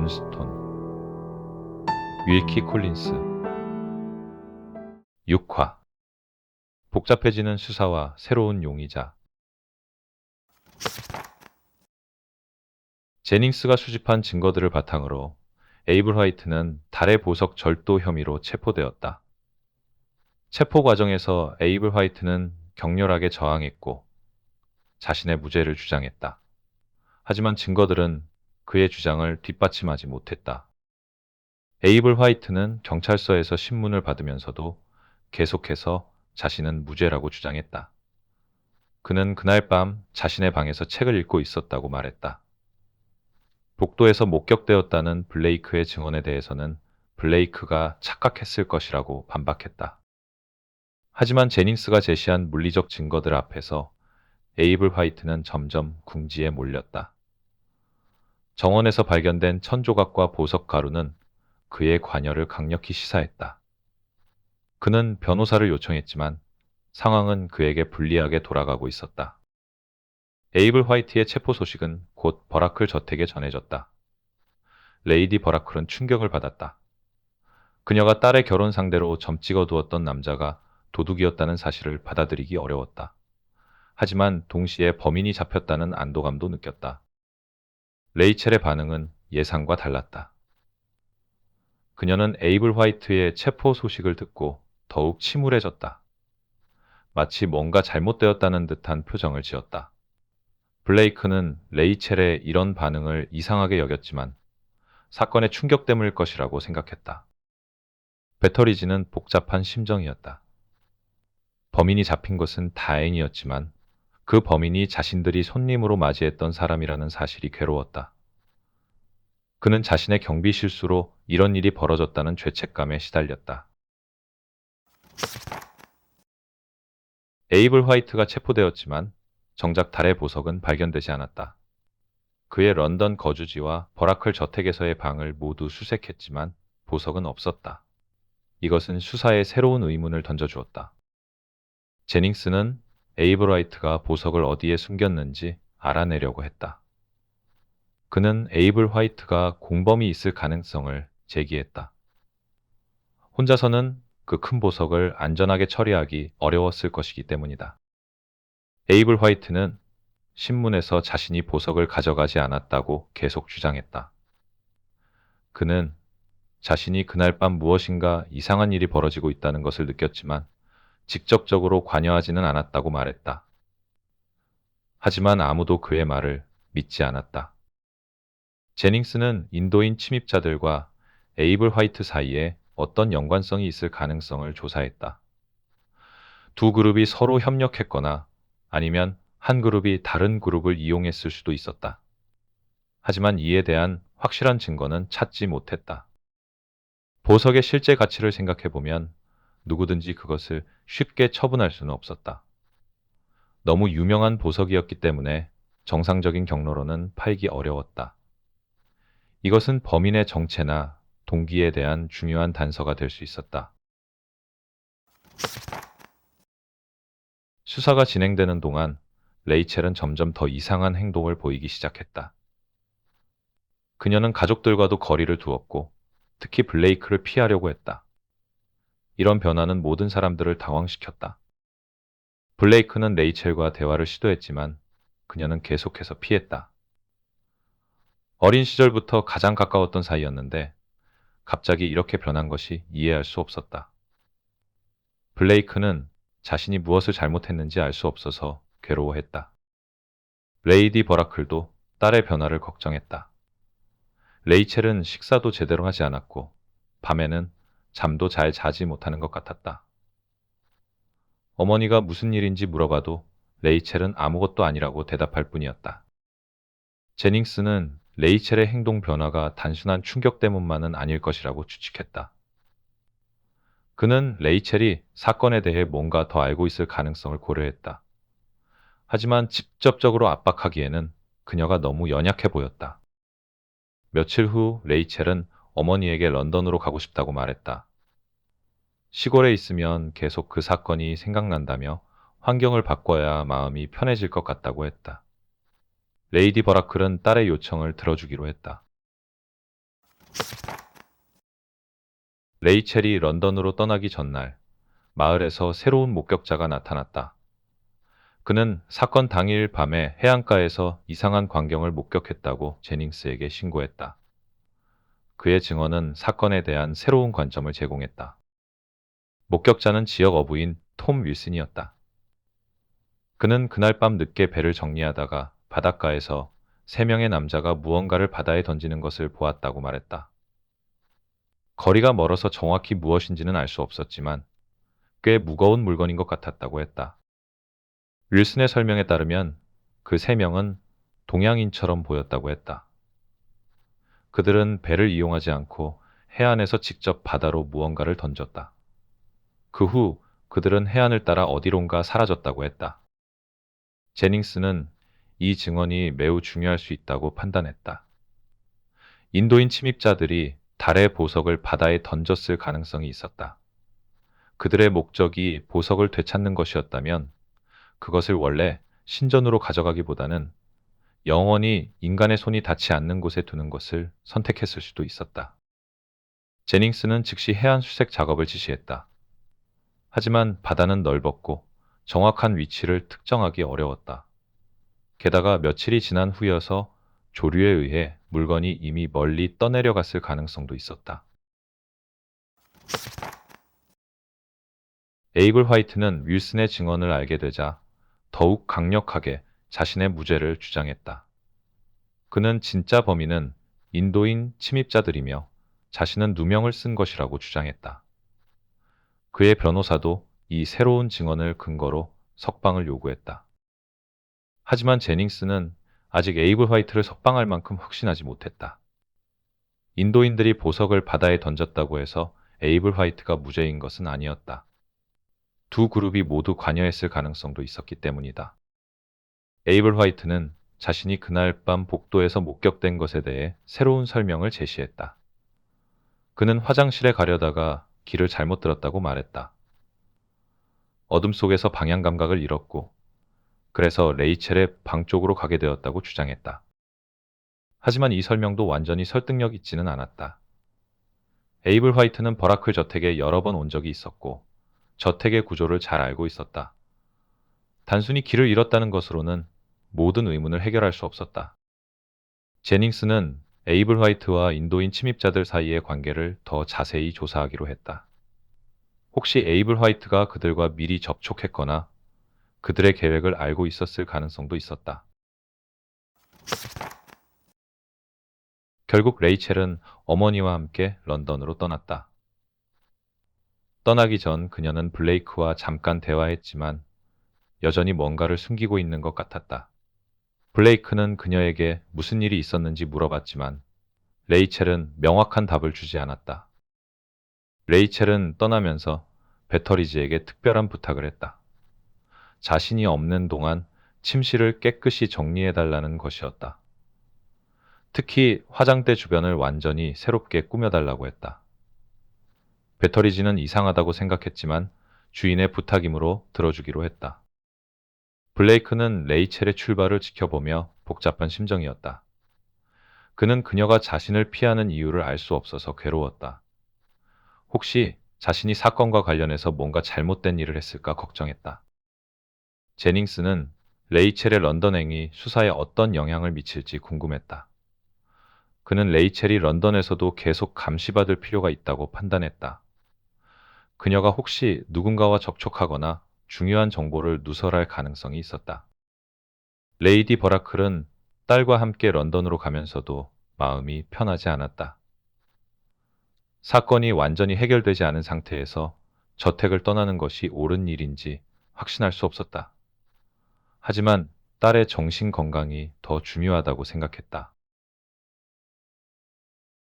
존스톤, 윌키 콜린스. 6화. 복잡해지는 수사와 새로운 용의자. 제닝스가 수집한 증거들을 바탕으로 에이블 화이트는 달의 보석 절도 혐의로 체포되었다. 체포 과정에서 에이블 화이트는 격렬하게 저항했고 자신의 무죄를 주장했다. 하지만 증거들은 그의 주장을 뒷받침하지 못했다. 에이블 화이트는 경찰서에서 신문을 받으면서도 계속해서 자신은 무죄라고 주장했다. 그는 그날 밤 자신의 방에서 책을 읽고 있었다고 말했다. 복도에서 목격되었다는 블레이크의 증언에 대해서는 블레이크가 착각했을 것이라고 반박했다. 하지만 제닝스가 제시한 물리적 증거들 앞에서 에이블 화이트는 점점 궁지에 몰렸다. 정원에서 발견된 천조각과 보석 가루는 그의 관여를 강력히 시사했다. 그는 변호사를 요청했지만 상황은 그에게 불리하게 돌아가고 있었다. 에이블 화이트의 체포 소식은 곧 버라클 저택에 전해졌다. 레이디 버라클은 충격을 받았다. 그녀가 딸의 결혼 상대로 점 찍어두었던 남자가 도둑이었다는 사실을 받아들이기 어려웠다. 하지만 동시에 범인이 잡혔다는 안도감도 느꼈다. 레이첼의 반응은 예상과 달랐다. 그녀는 에이블 화이트의 체포 소식을 듣고 더욱 침울해졌다. 마치 뭔가 잘못되었다는 듯한 표정을 지었다. 블레이크는 레이첼의 이런 반응을 이상하게 여겼지만 사건의 충격tem일 것이라고 생각했다. 배터리지는 복잡한 심정이었다. 범인이 잡힌 것은 다행이었지만 그 범인이 자신들이 손님으로 맞이했던 사람이라는 사실이 괴로웠다. 그는 자신의 경비 실수로 이런 일이 벌어졌다는 죄책감에 시달렸다. 에이블 화이트가 체포되었지만 정작 달의 보석은 발견되지 않았다. 그의 런던 거주지와 버라클 저택에서의 방을 모두 수색했지만 보석은 없었다. 이것은 수사에 새로운 의문을 던져주었다. 제닝스는 에이블 화이트가 보석을 어디에 숨겼는지 알아내려고 했다. 그는 에이블 화이트가 공범이 있을 가능성을 제기했다. 혼자서는 그 큰 보석을 안전하게 처리하기 어려웠을 것이기 때문이다. 에이블 화이트는 신문에서 자신이 보석을 가져가지 않았다고 계속 주장했다. 그는 자신이 그날 밤 무엇인가 이상한 일이 벌어지고 있다는 것을 느꼈지만 직접적으로 관여하지는 않았다고 말했다. 하지만 아무도 그의 말을 믿지 않았다. 제닝스는 인도인 침입자들과 에이블 화이트 사이에 어떤 연관성이 있을 가능성을 조사했다. 두 그룹이 서로 협력했거나 아니면 한 그룹이 다른 그룹을 이용했을 수도 있었다. 하지만 이에 대한 확실한 증거는 찾지 못했다. 보석의 실제 가치를 생각해보면 누구든지 그것을 쉽게 처분할 수는 없었다. 너무 유명한 보석이었기 때문에 정상적인 경로로는 팔기 어려웠다. 이것은 범인의 정체나 동기에 대한 중요한 단서가 될 수 있었다. 수사가 진행되는 동안 레이첼은 점점 더 이상한 행동을 보이기 시작했다. 그녀는 가족들과도 거리를 두었고 특히 블레이크를 피하려고 했다. 이런 변화는 모든 사람들을 당황시켰다. 블레이크는 레이첼과 대화를 시도했지만 그녀는 계속해서 피했다. 어린 시절부터 가장 가까웠던 사이였는데 갑자기 이렇게 변한 것이 이해할 수 없었다. 블레이크는 자신이 무엇을 잘못했는지 알 수 없어서 괴로워했다. 레이디 버라클도 딸의 변화를 걱정했다. 레이첼은 식사도 제대로 하지 않았고 밤에는 잠도 잘 자지 못하는 것 같았다. 어머니가 무슨 일인지 물어봐도 레이첼은 아무것도 아니라고 대답할 뿐이었다. 제닝스는 레이첼의 행동 변화가 단순한 충격 때문만은 아닐 것이라고 추측했다. 그는 레이첼이 사건에 대해 뭔가 더 알고 있을 가능성을 고려했다. 하지만 직접적으로 압박하기에는 그녀가 너무 연약해 보였다. 며칠 후 레이첼은 어머니에게 런던으로 가고 싶다고 말했다. 시골에 있으면 계속 그 사건이 생각난다며 환경을 바꿔야 마음이 편해질 것 같다고 했다. 레이디 버라클은 딸의 요청을 들어주기로 했다. 레이첼이 런던으로 떠나기 전날 마을에서 새로운 목격자가 나타났다. 그는 사건 당일 밤에 해안가에서 이상한 광경을 목격했다고 제닝스에게 신고했다. 그의 증언은 사건에 대한 새로운 관점을 제공했다. 목격자는 지역 어부인 톰 윌슨이었다. 그는 그날 밤 늦게 배를 정리하다가 바닷가에서 세 명의 남자가 무언가를 바다에 던지는 것을 보았다고 말했다. 거리가 멀어서 정확히 무엇인지는 알 수 없었지만 꽤 무거운 물건인 것 같았다고 했다. 윌슨의 설명에 따르면 그 세 명은 동양인처럼 보였다고 했다. 그들은 배를 이용하지 않고 해안에서 직접 바다로 무언가를 던졌다. 그 후 그들은 해안을 따라 어디론가 사라졌다고 했다. 제닝스는 이 증언이 매우 중요할 수 있다고 판단했다. 인도인 침입자들이 달의 보석을 바다에 던졌을 가능성이 있었다. 그들의 목적이 보석을 되찾는 것이었다면 그것을 원래 신전으로 가져가기보다는 영원히 인간의 손이 닿지 않는 곳에 두는 것을 선택했을 수도 있었다. 제닝스는 즉시 해안 수색 작업을 지시했다. 하지만 바다는 넓었고 정확한 위치를 특정하기 어려웠다. 게다가 며칠이 지난 후여서 조류에 의해 물건이 이미 멀리 떠내려갔을 가능성도 있었다. 에이블 화이트는 윌슨의 증언을 알게 되자 더욱 강력하게 자신의 무죄를 주장했다. 그는 진짜 범인은 인도인 침입자들이며 자신은 누명을 쓴 것이라고 주장했다. 그의 변호사도 이 새로운 증언을 근거로 석방을 요구했다. 하지만 제닝스는 아직 에이블 화이트를 석방할 만큼 확신하지 못했다. 인도인들이 보석을 바다에 던졌다고 해서 에이블 화이트가 무죄인 것은 아니었다. 두 그룹이 모두 관여했을 가능성도 있었기 때문이다. 에이블 화이트는 자신이 그날 밤 복도에서 목격된 것에 대해 새로운 설명을 제시했다. 그는 화장실에 가려다가 길을 잘못 들었다고 말했다. 어둠 속에서 방향 감각을 잃었고, 그래서 레이첼의 방 쪽으로 가게 되었다고 주장했다. 하지만 이 설명도 완전히 설득력 있지는 않았다. 에이블 화이트는 버라클 저택에 여러 번 온 적이 있었고, 저택의 구조를 잘 알고 있었다. 단순히 길을 잃었다는 것으로는 모든 의문을 해결할 수 없었다. 제닝스는 에이블 화이트와 인도인 침입자들 사이의 관계를 더 자세히 조사하기로 했다. 혹시 에이블 화이트가 그들과 미리 접촉했거나 그들의 계획을 알고 있었을 가능성도 있었다. 결국 레이첼은 어머니와 함께 런던으로 떠났다. 떠나기 전 그녀는 블레이크와 잠깐 대화했지만 여전히 뭔가를 숨기고 있는 것 같았다. 블레이크는 그녀에게 무슨 일이 있었는지 물어봤지만 레이첼은 명확한 답을 주지 않았다. 레이첼은 떠나면서 배터리즈에게 특별한 부탁을 했다. 자신이 없는 동안 침실을 깨끗이 정리해달라는 것이었다. 특히 화장대 주변을 완전히 새롭게 꾸며달라고 했다. 배터리즈는 이상하다고 생각했지만 주인의 부탁이므로 들어주기로 했다. 블레이크는 레이첼의 출발을 지켜보며 복잡한 심정이었다. 그는 그녀가 자신을 피하는 이유를 알 수 없어서 괴로웠다. 혹시 자신이 사건과 관련해서 뭔가 잘못된 일을 했을까 걱정했다. 제닝스는 레이첼의 런던행이 수사에 어떤 영향을 미칠지 궁금했다. 그는 레이첼이 런던에서도 계속 감시받을 필요가 있다고 판단했다. 그녀가 혹시 누군가와 접촉하거나 중요한 정보를 누설할 가능성이 있었다. 레이디 버라클은 딸과 함께 런던으로 가면서도 마음이 편하지 않았다. 사건이 완전히 해결되지 않은 상태에서 저택을 떠나는 것이 옳은 일인지 확신할 수 없었다. 하지만 딸의 정신 건강이 더 중요하다고 생각했다.